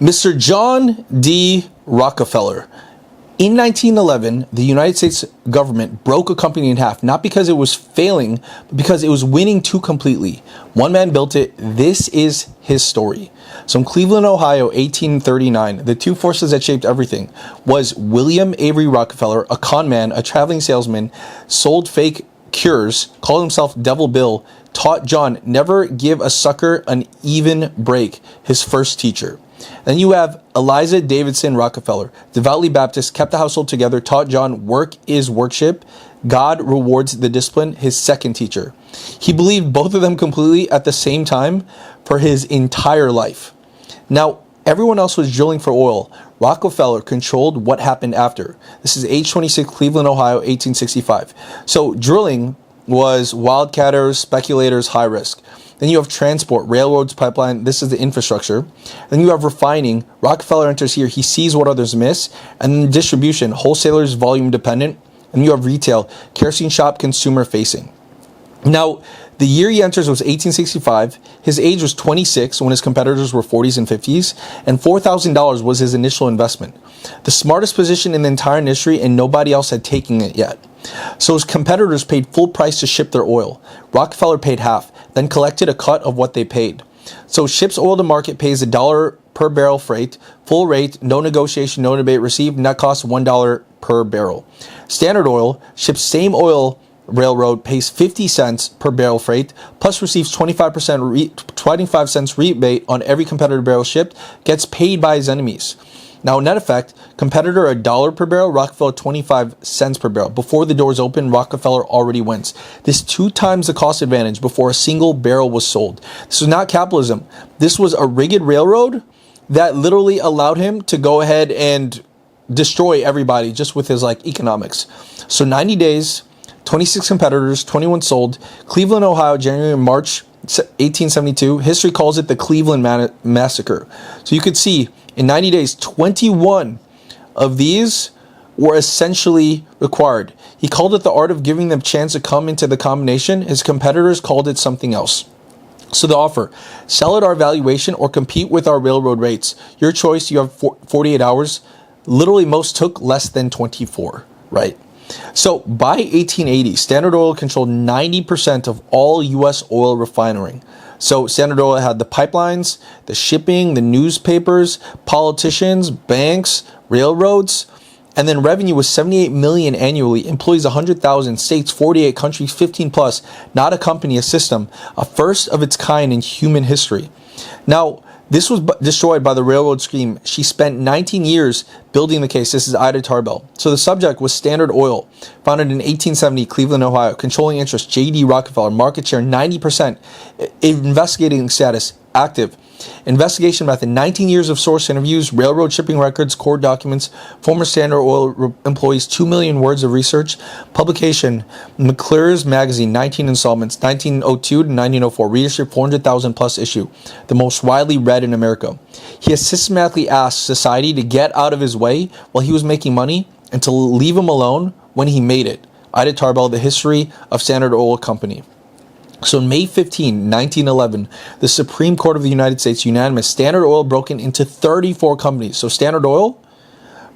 Mr. John D. Rockefeller. In 1911, the United States government broke a company in half, not because it was failing, but because it was winning too completely. One man built it. This is his story. So in Cleveland, Ohio, 1839, the two forces that shaped everything was William Avery Rockefeller, a con man, a traveling salesman, sold fake cures, called himself Devil Bill, taught John never give a sucker an even break, his first teacher. Then you have Eliza Davidson Rockefeller, devoutly Baptist, kept the household together, taught John work is worship, God rewards the discipline, his second teacher. He believed both of them completely at the same time for his entire life. Now, everyone else was drilling for oil. Rockefeller controlled what happened after. This is age 26, Cleveland, Ohio, 1865. So drilling was wildcatters, speculators, high risk. Then you have transport, railroads, pipeline. This is the infrastructure. Then you have refining. Rockefeller enters here. He sees what others miss. And then distribution, wholesalers, volume dependent. And you have retail, kerosene shop, consumer facing. Now, the year he enters was 1865. His age was 26 when his competitors were 40s and 50s. And $4,000 was his initial investment. The smartest position in the entire industry, and nobody else had taken it yet. So his competitors paid full price to ship their oil. Rockefeller paid half, then collected a cut of what they paid. So ships oil to market, pays $1 per barrel freight, full rate, no negotiation, no debate, received net cost $1 per barrel. Standard Oil ships same oil railroad, pays 50 cents per barrel freight, plus receives 25 cents rebate on every competitor barrel shipped, gets paid by his enemies. Now, net effect, competitor $1 per barrel, Rockefeller 25 cents per barrel. Before the doors open, Rockefeller already wins. This 2 times the cost advantage before a single barrel was sold. This was not capitalism. This was a rigged railroad that literally allowed him to go ahead and destroy everybody just with his economics. So 90 days, 26 competitors, 21 sold. Cleveland, Ohio, January and March 1872. History calls it the Cleveland Massacre. So you could see in 90 days, 21 of these were essentially required. He called it the art of giving them a chance to come into the combination. His competitors called it something else. So the offer, sell at our valuation or compete with our railroad rates. Your choice, you have 48 hours. Literally most took less than 24, right? So by 1880, Standard Oil controlled 90% of all U.S. oil refining. So Standard Oil had the pipelines, the shipping, the newspapers, politicians, banks, railroads, and then revenue was $78 million annually, employees 100,000, states 48 countries 15 plus, not a company, a system, a first of its kind in human history. Now, this was destroyed by the railroad scheme. She spent 19 years building the case. This is Ida Tarbell. So the subject was Standard Oil, founded in 1870, Cleveland, Ohio. Controlling interest, J.D. Rockefeller. Market share, 90%. Investigating status, active. Investigation method, 19 years of source interviews, railroad shipping records, court documents, former Standard Oil employees, 2 million words of research. Publication, McClure's Magazine, 19 installments, 1902 to 1904. Readership, 400,000 plus issue. The most widely read in America. He has systematically asked society to get out of his way while he was making money and to leave him alone when he made it. Ida Tarbell, The History of Standard Oil Company. So on May 15, 1911, the Supreme Court of the United States unanimous Standard Oil broken into 34 companies. So Standard Oil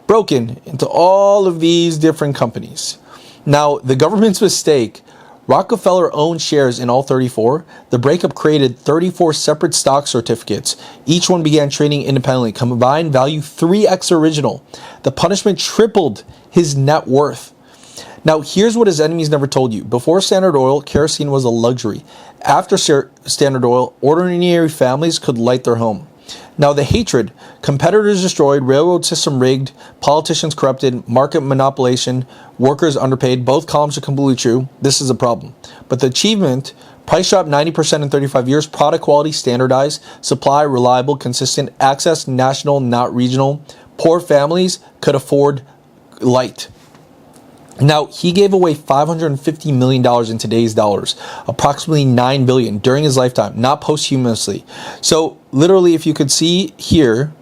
broken into all of these different companies. Now, the government's mistake, Rockefeller owned shares in all 34. The breakup created 34 separate stock certificates. Each one began trading independently. Combined value 3x original. The punishment tripled his net worth. Now, here's what his enemies never told you. Before Standard Oil, kerosene was a luxury. After Standard Oil, ordinary families could light their home. Now, the hatred, competitors destroyed, railroad system rigged, politicians corrupted, market manipulation, workers underpaid. Both columns are completely true. This is a problem. But the achievement, price drop 90% in 35 years, product quality standardized, supply reliable, consistent, access national, not regional. Poor families could afford light. Now, he gave away $550 million in today's dollars, approximately $9 billion during his lifetime, not posthumously. So, literally, if you could see here,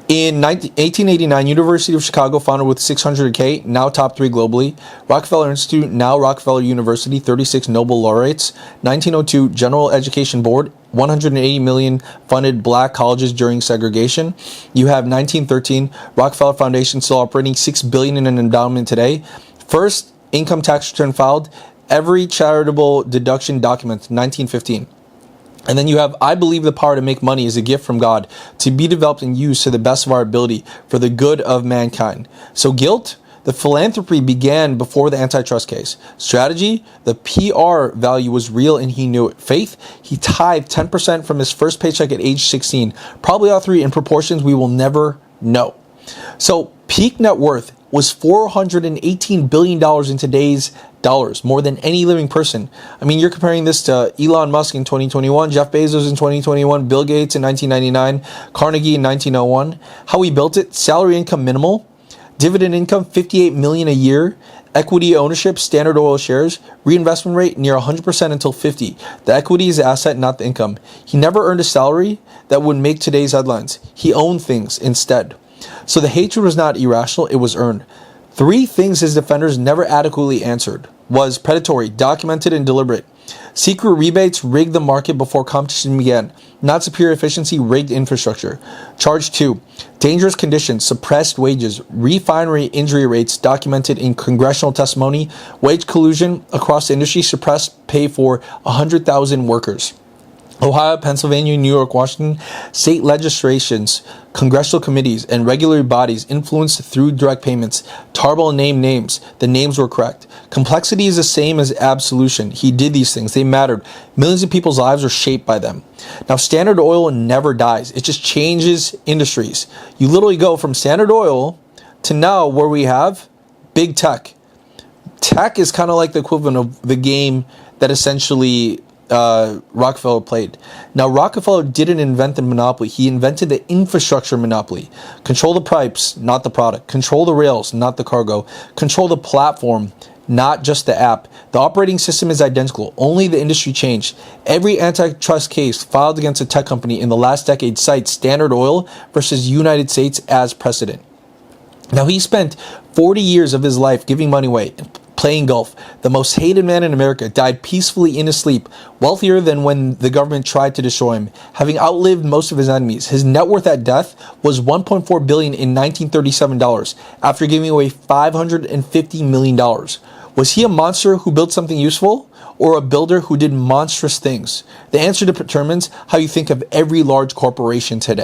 in 1889, University of Chicago, founded with $600K, now top 3 globally. Rockefeller Institute, now Rockefeller University, 36 Nobel laureates. 1902, General Education Board, 180 million funded black colleges during segregation. You have 1913, Rockefeller Foundation still operating, $6 billion in an endowment today. First income tax return filed, every charitable deduction documented, 1915. And then you have, I believe the power to make money is a gift from God to be developed and used to the best of our ability for the good of mankind. So guilt, the philanthropy began before the antitrust case. Strategy, the PR value was real and he knew it. Faith, he tithed 10% from his first paycheck at age 16. Probably all three in proportions we will never know. So peak net worth was $418 billion in today's dollars, more than any living person. I mean, you're comparing this to Elon Musk in 2021, Jeff Bezos in 2021, Bill Gates in 1999, Carnegie in 1901. How we built it, salary income minimal, dividend income $58 million a year, equity ownership, Standard Oil shares, reinvestment rate near 100% until 50. The equity is the asset, not the income. He never earned a salary that would make today's headlines. He owned things instead. So the hatred was not irrational, it was earned. Three things his defenders never adequately answered was predatory, documented, and deliberate. Secret rebates rigged the market before competition began. Not superior efficiency, rigged infrastructure. Charge 2, dangerous conditions, suppressed wages, refinery injury rates documented in congressional testimony, wage collusion across the industry, suppressed pay for 100,000 workers. Ohio, Pennsylvania, New York, Washington, state legislations, congressional committees, and regulatory bodies influenced through direct payments. Tarbell named names. The names were correct. Complexity is the same as absolution. He did these things. They mattered. Millions of people's lives are shaped by them. Now, Standard Oil never dies. It just changes industries. You literally go from Standard Oil to now where we have big tech. Tech is kind of like the equivalent of the game that essentially Rockefeller played. Now, Rockefeller didn't invent the monopoly. He invented the infrastructure monopoly. Control the pipes, not the product. Control the rails, not the cargo. Control the platform, not just the app. The operating system is identical. Only the industry changed. Every antitrust case filed against a tech company in the last decade cites Standard Oil versus United States as precedent. Now, he spent 40 years of his life giving money away, playing golf. The most hated man in America died peacefully in his sleep, wealthier than when the government tried to destroy him, having outlived most of his enemies. His net worth at death was $1.4 billion in 1937 dollars, after giving away $550 million. Was he a monster who built something useful, or a builder who did monstrous things? The answer determines how you think of every large corporation today.